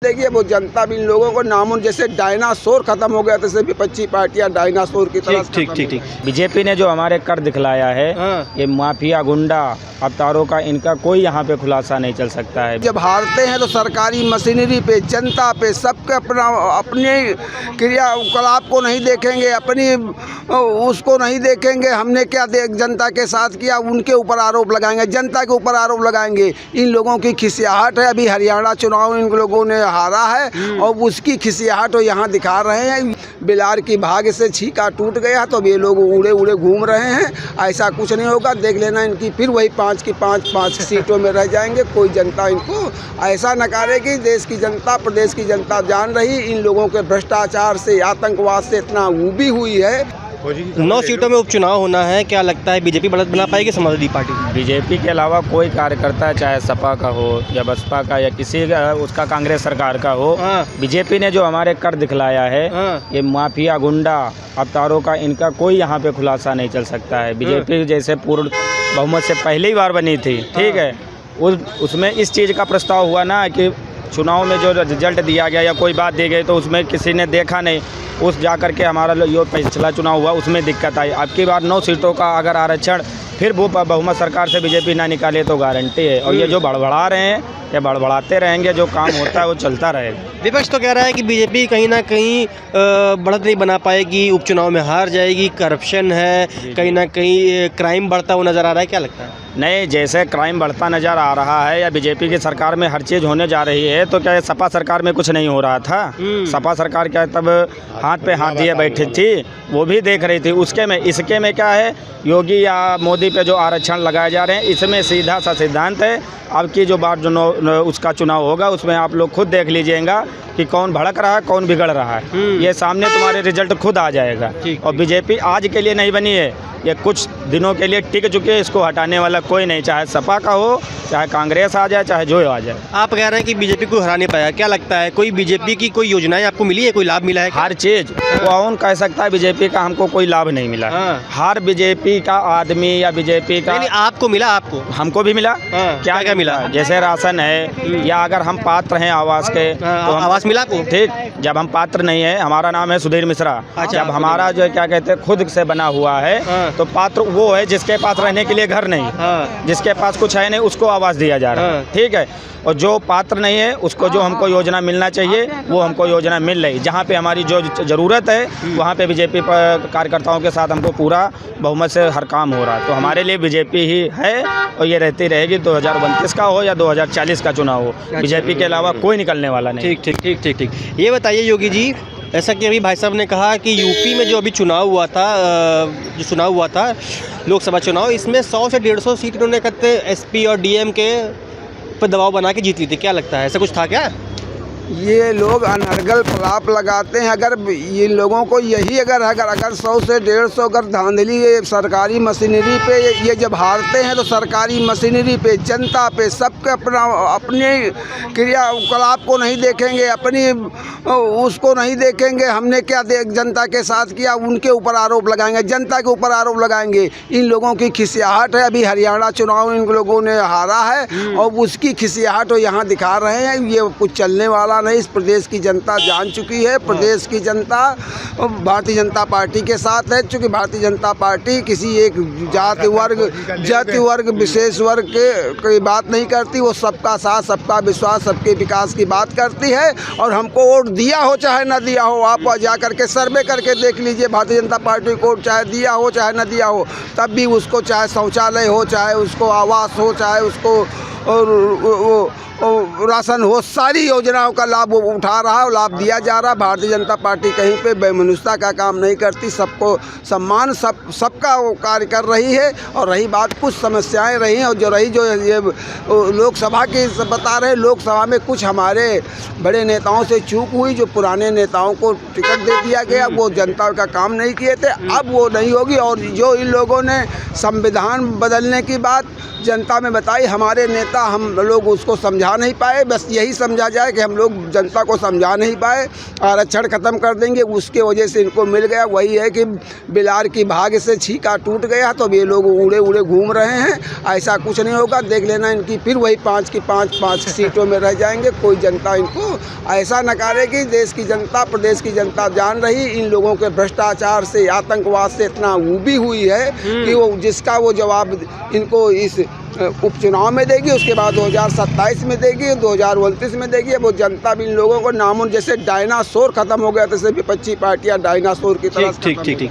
देखिए वो जनता भी इन लोगों को नामुन जैसे डायनासोर खत्म हो गया जैसे विपक्षी पार्टियां डायनासोर की तरह ठीक। बीजेपी ने जो हमारे कर दिखलाया है, ये माफिया गुंडा अवतारों का इनका कोई यहाँ पे खुलासा नहीं चल सकता है। जब हारते हैं तो सरकारी मशीनरी पे, जनता पे, सबके अपने क्रियाकलाप को नहीं देखेंगे, अपनी उसको नहीं देखेंगे। हमने क्या जनता के साथ किया, उनके ऊपर आरोप लगाएंगे, जनता के ऊपर आरोप लगाएंगे। इन लोगों की खिसियाहट है। अभी हरियाणा चुनाव इन लोगों ने हारा है और उसकी खिसियाहट वो यहाँ दिखा रहे हैं। बिलार की भाग से छीका टूट गया तो ये लोग उड़े उड़े घूम रहे हैं। ऐसा कुछ नहीं होगा, देख लेना इनकी फिर वही 5 की 5 सीटों में रह जाएंगे। कोई जनता इनको ऐसा नकारेगी। देश की जनता, प्रदेश की जनता जान रही इन लोगों के भ्रष्टाचार से, आतंकवाद से इतना ऊबी हुई है। 9 सीटों में उपचुनाव होना है, क्या लगता है बीजेपी बढ़त बना पाएगी समाजवादी पार्टी? बीजेपी के अलावा कोई कार्यकर्ता, चाहे सपा का हो या बसपा का या किसी का, उसका कांग्रेस सरकार का हो, बीजेपी ने जो हमारे कर दिखलाया है, ये माफिया गुंडा अवतारों का इनका कोई यहाँ पे खुलासा नहीं चल सकता है। बीजेपी जैसे पूर्ण बहुमत से पहली बार बनी थी, ठीक है, उसमें इस चीज़ का प्रस्ताव हुआ ना कि चुनाव में जो रिजल्ट दिया गया या कोई बात दी गई तो उसमें किसी ने देखा नहीं। उस जा कर के हमारा जो पिछला चुनाव हुआ उसमें दिक्कत आई। अब की बार 9 सीटों का अगर आरक्षण फिर वो बहुमत सरकार से बीजेपी ना निकाले तो गारंटी है। और ये जो बड़बड़ा रहे हैं, ये बड़बड़ाते रहेंगे, जो काम होता है वो चलता रहेगा। विपक्ष तो कह रहा है कि बीजेपी कहीं ना कहीं बढ़त नहीं बना पाएगी, उपचुनाव में हार जाएगी, करप्शन है, कहीं ना कहीं क्राइम बढ़ता हुआ नज़र आ रहा है, क्या लगता है? नहीं, जैसे क्राइम बढ़ता नज़र आ रहा है या बीजेपी की सरकार में हर चीज़ होने जा रही है, तो क्या सपा सरकार में कुछ नहीं हो रहा था? सपा सरकार क्या तब हाथ पे हाथ दिए बैठी थी, वो भी देख रही थी। उसके में इसके में क्या है, योगी या मोदी पे जो आरक्षण लगाए जा रहे हैं, इसमें सीधा सा सिद्धांत है। अब की जो बार जो उसका चुनाव होगा उसमें आप लोग खुद देख लीजिएगा कि कौन भड़क रहा है, कौन बिगड़ रहा है। ये सामने तुम्हारे रिजल्ट खुद आ जाएगा। और बीजेपी आज के लिए नहीं बनी है, ये कुछ दिनों के लिए टिक चुके हैं। इसको हटाने वाला कोई नहीं, चाहे सपा का हो, चाहे कांग्रेस आ जाए, चाहे जो आ जाए। आप कह रहे हैं कि बीजेपी को हरा नहीं पाया, क्या लगता है कोई बीजेपी की कोई योजनाएं आपको मिली है, कोई लाभ मिला है? हर चीज़ कौन कह सकता है बीजेपी का हमको कोई लाभ नहीं मिला। हर बीजेपी का आदमी या बीजेपी का आपको मिला, आपको हमको भी मिला। क्या क्या मिला? जैसे राशन है, या अगर हम पात्र हैं आवास के तो आवास मिला को, ठीक। जब हम पात्र नहीं है, हमारा नाम है सुधीर मिश्रा, जब हमारा जो क्या कहते हैं खुद से बना हुआ है, तो पात्र वो है जिसके पास रहने के लिए घर नहीं, जिसके पास कुछ है नहीं, उसको आवास दिया जा रहा है, ठीक है। और जो पात्र नहीं है उसको जो हमको योजना मिलना चाहिए वो हमको योजना मिल रही। जहाँ पे हमारी जो ज़रूरत है वहाँ पे बीजेपी कार्यकर्ताओं के साथ हमको पूरा बहुमत से हर काम हो रहा है। तो हमारे लिए बीजेपी ही है और ये रहती रहेगी। 2029 का हो या 2040 का चुनाव हो, बीजेपी के अलावा कोई निकलने वाला नहीं। ठीक। ये बताइए योगी जी, ऐसा कि अभी भाई साहब ने कहा कि यूपी में जो अभी चुनाव हुआ था लोकसभा चुनाव, इसमें 100 से 150 सीट इन्होंने कहते एसपी और डीएम के पर दबाव बना के जीत ली थी, क्या लगता है ऐसा कुछ था क्या? ये लोग अनर्गल फलाप लगाते हैं। अगर इन लोगों को यही अगर 100 से 150 अगर धांधली सरकारी मशीनरी पे, ये जब हारते हैं तो सरकारी मशीनरी पे, जनता पे, सबके अपने क्रियाकलाप को नहीं देखेंगे, अपनी उसको नहीं देखेंगे। हमने क्या जनता के साथ किया, उनके ऊपर आरोप लगाएंगे, जनता के ऊपर आरोप लगाएंगे। इन लोगों की खिसियाहट है। अभी हरियाणा चुनाव इन लोगों ने हारा है और उसकी खिसियाहट वो यहाँ दिखा रहे हैं। ये कुछ चलने वाला नहीं। इस प्रदेश की जनता जान चुकी है। प्रदेश की जनता भारतीय जनता पार्टी के साथ है, क्योंकि भारतीय जनता पार्टी किसी एक जाति वर्ग विशेष वर्ग की बात नहीं करती। वो सबका साथ, सबका विश्वास, सबके विकास की बात करती है। और हमको वोट दिया हो चाहे न दिया हो, आप जा करके सर्वे करके देख लीजिए, भारतीय जनता पार्टी को चाहे दिया हो चाहे न दिया हो, तब भी उसको चाहे शौचालय हो, चाहे उसको आवास हो, चाहे उसको और राशन हो, सारी योजनाओं का लाभ वो उठा रहा है, लाभ दिया जा रहा है। भारतीय जनता पार्टी कहीं पे बेमनुष्यता का काम नहीं करती, सबको सम्मान, सबका वो कार्य कर रही है। और रही बात कुछ समस्याएं रही और जो ये लोकसभा की बता रहे, लोकसभा में कुछ हमारे बड़े नेताओं से चूक हुई। जो पुराने नेताओं को टिकट दे दिया गया, वो जनता का काम नहीं किए थे, अब वो नहीं होगी। और जो इन लोगों ने संविधान बदलने की बात जनता में बताई, हमारे नेता हम लोग उसको समझा नहीं पाए। पाए, बस यही समझा जाए कि हम लोग जनता को समझा नहीं पाए, आरक्षण ख़त्म कर देंगे, उसके वजह से इनको मिल गया। वही है कि बिलार की भाग से छीका टूट गया, तो ये लोग उड़े उड़े घूम रहे हैं। ऐसा कुछ नहीं होगा, देख लेना इनकी फिर वही 5 की 5 सीटों में रह जाएंगे। कोई जनता इनको ऐसा नकारेगी। देश की जनता, प्रदेश की जनता जान रही, इन लोगों के भ्रष्टाचार से, आतंकवाद से इतना ऊबी हुई है कि वो जिसका वो जवाब इनको इस उपचुनाव में देगी, उसके बाद 2027 में देगी, 2029 में देगी। वो जनता भी इन लोगों को नामुन, जैसे डायनासोर खत्म हो गया, जैसे विपक्षी पार्टियां डायनासोर की तरह ठीक ठीक ठीक ठीक।